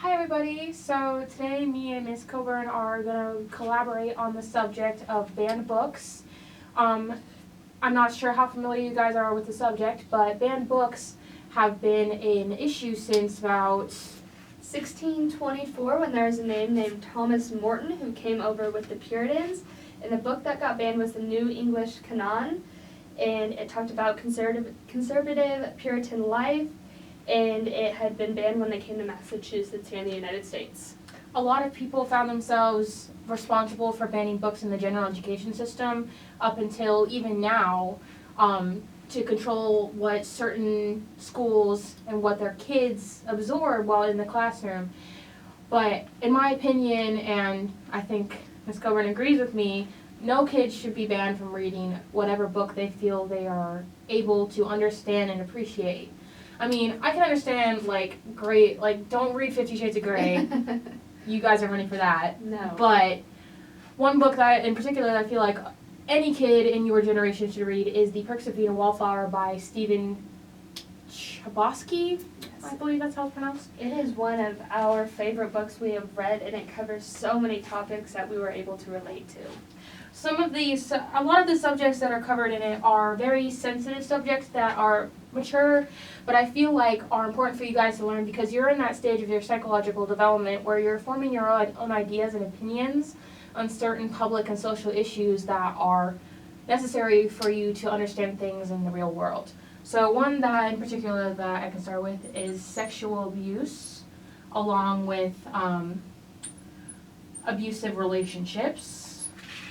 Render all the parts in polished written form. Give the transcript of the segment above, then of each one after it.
Hi everybody. So today me and Miss Coburn are going to collaborate on the subject of banned books. Um, I'm not sure how familiar you guys are with the subject, but banned books have been an issue since about 1624, when there was a man named Thomas Morton who came over with the Puritans, and the book that got banned was the New English Canon, and it talked about conservative Puritan life, and it had been banned when they came to Massachusetts here in the United States. a lot of people found themselves responsible for banning books in the general education system up until even now, to control what certain schools and what their kids absorb while in the classroom. But in my opinion, and I think Ms. Coburn agrees with me, no kid should be banned from reading whatever book they feel they are able to understand and appreciate. I mean, I can understand, don't read 50 Shades of Grey. You guys are running for that. No. But one book that, in particular, I feel like any kid in your generation should read is The Perks of Being a Wallflower by Stephen Chbosky. I believe that's how it's pronounced. It is one of our favorite books we have read, and it covers so many topics that we were able to relate to. A lot of the subjects that are covered in it are very sensitive subjects that are mature, but I feel like are important for you guys to learn because you're in that stage of your psychological development where you're forming your own ideas and opinions on certain public and social issues that are necessary for you to understand things in the real world. So one that in particular that I can start with is sexual abuse, along with abusive relationships.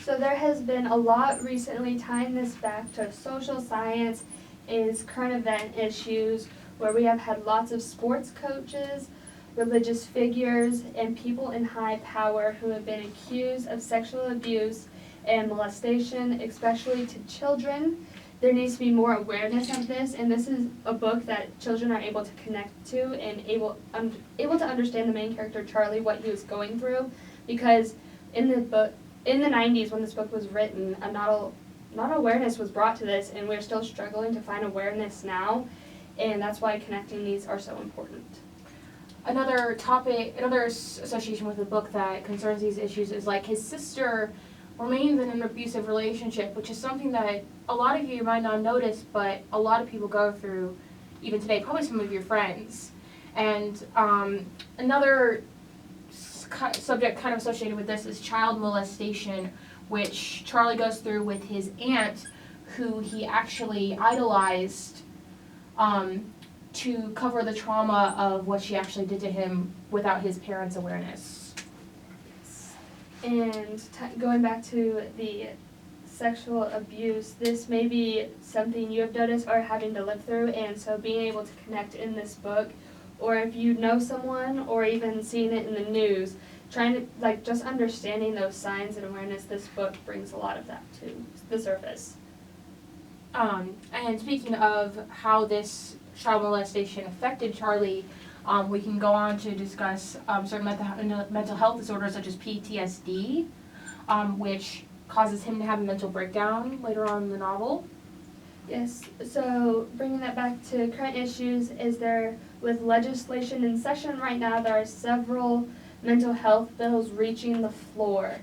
So there has been a lot recently tying this back to social science is current event issues where we have had lots of sports coaches, religious figures, and people in high power who have been accused of sexual abuse and molestation, especially to children. There needs to be more awareness of this, and this is a book that children are able to connect to and able to understand the main character, Charlie, what he was going through, because in the 90s when this book was written, not awareness was brought to this, and we're still struggling to find awareness now, and that's why connecting these are so important. Another association with the book that concerns these issues is like his sister remains in an abusive relationship, which is something that a lot of you might not notice, but a lot of people go through even today, probably some of your friends. And another subject kind of associated with this is child molestation, which Charlie goes through with his aunt, who he actually idolized to cover the trauma of what she actually did to him without his parents' awareness. And going back to the sexual abuse, this may be something you have noticed or having to live through, and so being able to connect in this book, or if you know someone or even seeing it in the news, trying to just understanding those signs and awareness, this book brings a lot of that to the surface. And speaking of how this child molestation affected Charlie, we can go on to discuss certain mental health disorders such as PTSD, which causes him to have a mental breakdown later on in the novel. Yes, so bringing that back to current issues, is there, with legislation in session right now, there are several mental health bills reaching the floor,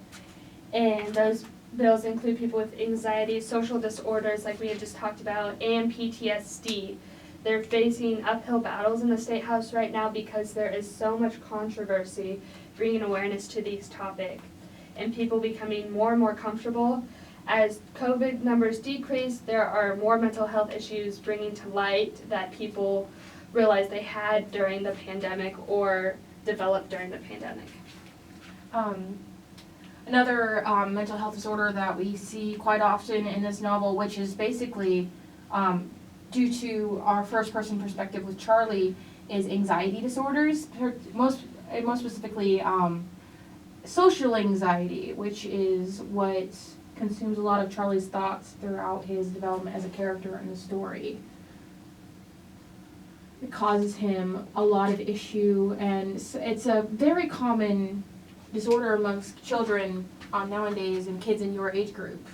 and those bills include people with anxiety, social disorders like we had just talked about, and PTSD. They're facing uphill battles in the State House right now because there is so much controversy bringing awareness to these topics, and people becoming more and more comfortable. As COVID numbers decrease, there are more mental health issues bringing to light that people realized they had during the pandemic or developed during the pandemic. Another mental health disorder that we see quite often in this novel, which is basically due to our first-person perspective with Charlie, is anxiety disorders, most specifically social anxiety, which is what consumes a lot of Charlie's thoughts throughout his development as a character in the story. It causes him a lot of issue, and it's a very common disorder amongst children nowadays and kids in your age group.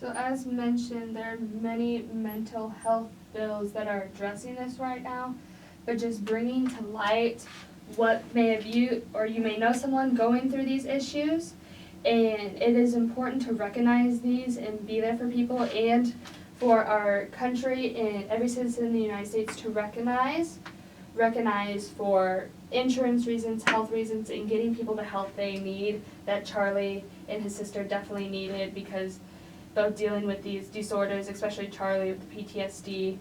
So as mentioned, there are many mental health bills that are addressing this right now, but just bringing to light what may have you or you may know someone going through these issues, and it is important to recognize these and be there for people and for our country and every citizen in the United States to recognize for insurance reasons, health reasons, and getting people the help they need that Charlie and his sister definitely needed, because both dealing with these disorders, especially Charlie with the PTSD,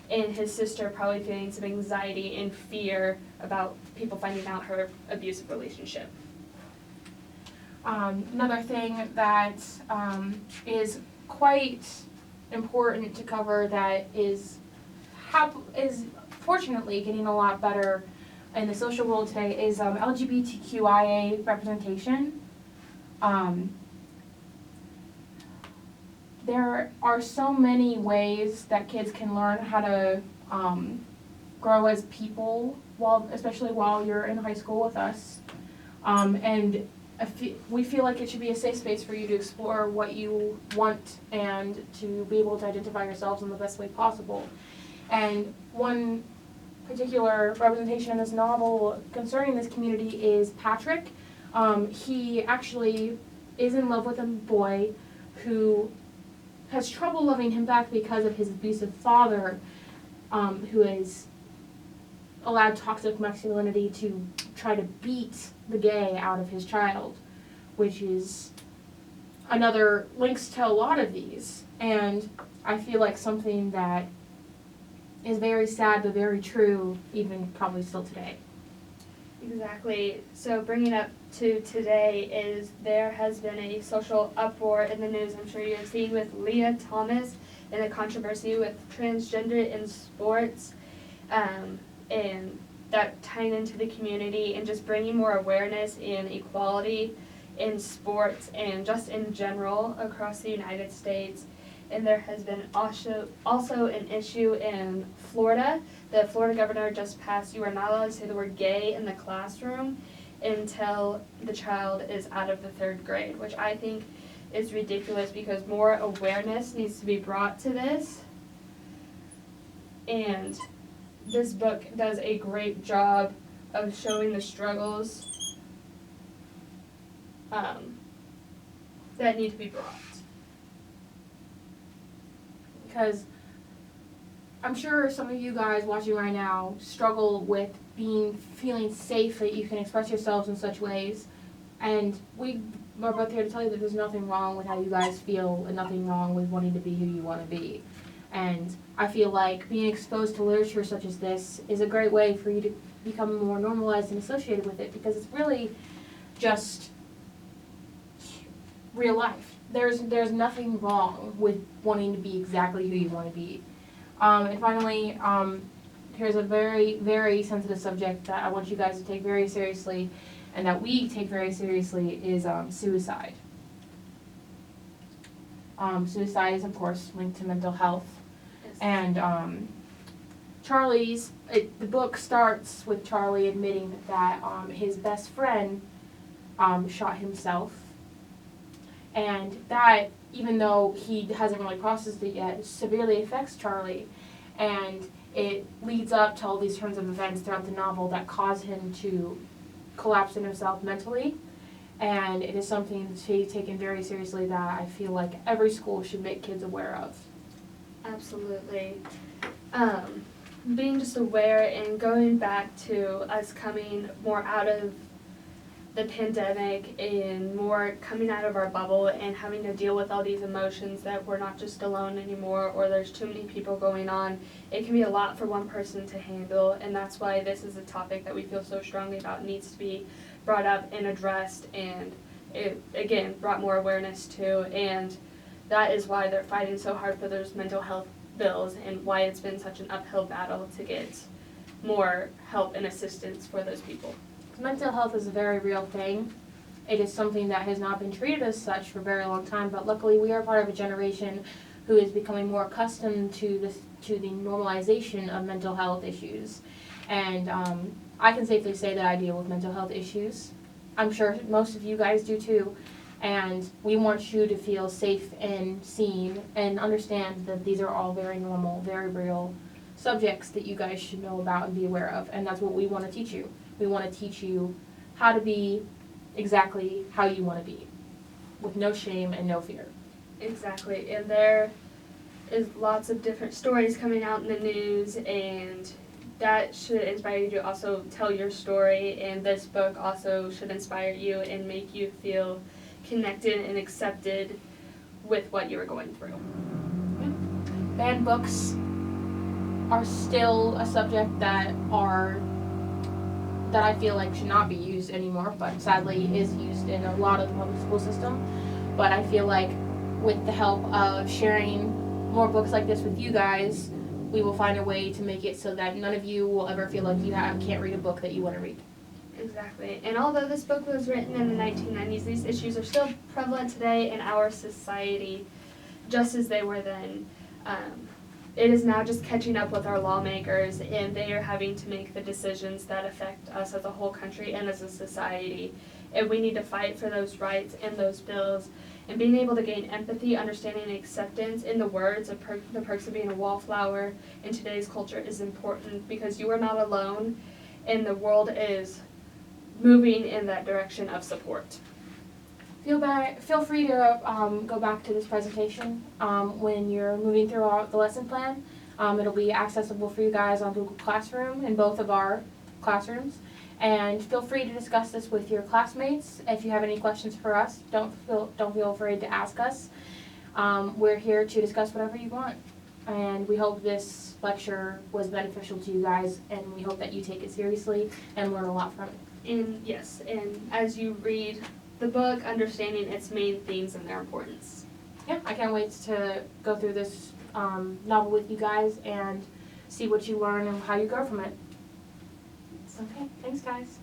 and his sister probably feeling some anxiety and fear about people finding out her abusive relationship. Another thing that is quite important to cover that is fortunately getting a lot better in the social world today is LGBTQIA representation. There are so many ways that kids can learn how to grow as people, especially while you're in high school with us. And we feel like it should be a safe space for you to explore what you want and to be able to identify yourselves in the best way possible. And one particular representation in this novel concerning this community is Patrick. He actually is in love with a boy who has trouble loving him back because of his abusive father, who has allowed toxic masculinity to try to beat the gay out of his child, which is another links to a lot of these. And I feel like something that is very sad but very true, even probably still today. Exactly. So bringing up to today is there has been a social uproar in the news, I'm sure you have seen, with Leah Thomas and the controversy with transgender in sports, and that tying into the community and just bringing more awareness and equality in sports and just in general across the United States. And there has been also an issue in Florida. The Florida governor just passed, you are not allowed to say the word gay in the classroom until the child is out of the 3rd grade, which I think is ridiculous because more awareness needs to be brought to this. And this book does a great job of showing the struggles that need to be brought. Because I'm sure some of you guys watching right now struggle with feeling safe that you can express yourselves in such ways, and we are both here to tell you that there's nothing wrong with how you guys feel and nothing wrong with wanting to be who you want to be. And I feel like being exposed to literature such as this is a great way for you to become more normalized and associated with it, because it's really just real life. There's nothing wrong with wanting to be exactly who you want to be. And finally, here's a very, very sensitive subject that I want you guys to take very seriously, and that we take very seriously, is suicide. Suicide is, of course, linked to mental health. Yes. And the book starts with Charlie admitting that his best friend shot himself. And that, even though he hasn't really processed it yet, severely affects Charlie. And it leads up to all these turns of events throughout the novel that cause him to collapse in himself mentally. And it is something to be taken very seriously that I feel like every school should make kids aware of. Absolutely. Being just aware and going back to us coming more out of the pandemic and more coming out of our bubble and having to deal with all these emotions that we're not just alone anymore, or there's too many people going on. It can be a lot for one person to handle, and that's why this is a topic that we feel so strongly about, needs to be brought up and addressed, and it, again, brought more awareness to, and that is why they're fighting so hard for those mental health bills and why it's been such an uphill battle to get more help and assistance for those people. Mental health is a very real thing. It is something that has not been treated as such for a very long time, but luckily we are part of a generation who is becoming more accustomed to the normalization of mental health issues. And I can safely say that I deal with mental health issues. I'm sure most of you guys do too. And we want you to feel safe and seen and understand that these are all very normal, very real subjects that you guys should know about and be aware of. And that's what we want to teach you. We want to teach you how to be exactly how you want to be, with no shame and no fear. Exactly, and there is lots of different stories coming out in the news, and that should inspire you to also tell your story, and this book also should inspire you and make you feel connected and accepted with what you were going through. Banned books are still a subject that I feel like should not be used anymore, but sadly is used in a lot of the public school system. But I feel like with the help of sharing more books like this with you guys, we will find a way to make it so that none of you will ever feel like you can't read a book that you want to read. Exactly. And although this book was written in the 1990s, these issues are still prevalent today in our society, just as they were then. It is now just catching up with our lawmakers, and they are having to make the decisions that affect us as a whole country and as a society. And we need to fight for those rights and those bills. And being able to gain empathy, understanding, and acceptance in the words of the perks of being a wallflower in today's culture is important, because you are not alone, and the world is moving in that direction of support. Feel free to go back to this presentation when you're moving through the lesson plan. It'll be accessible for you guys on Google Classroom in both of our classrooms. And feel free to discuss this with your classmates. If you have any questions for us, don't feel afraid to ask us. We're here to discuss whatever you want. And we hope this lecture was beneficial to you guys, and we hope that you take it seriously and learn a lot from it. And yes, and as you read the book, understanding its main themes and their importance. Yeah, I can't wait to go through this novel with you guys and see what you learn and how you grow from it. Okay, thanks guys.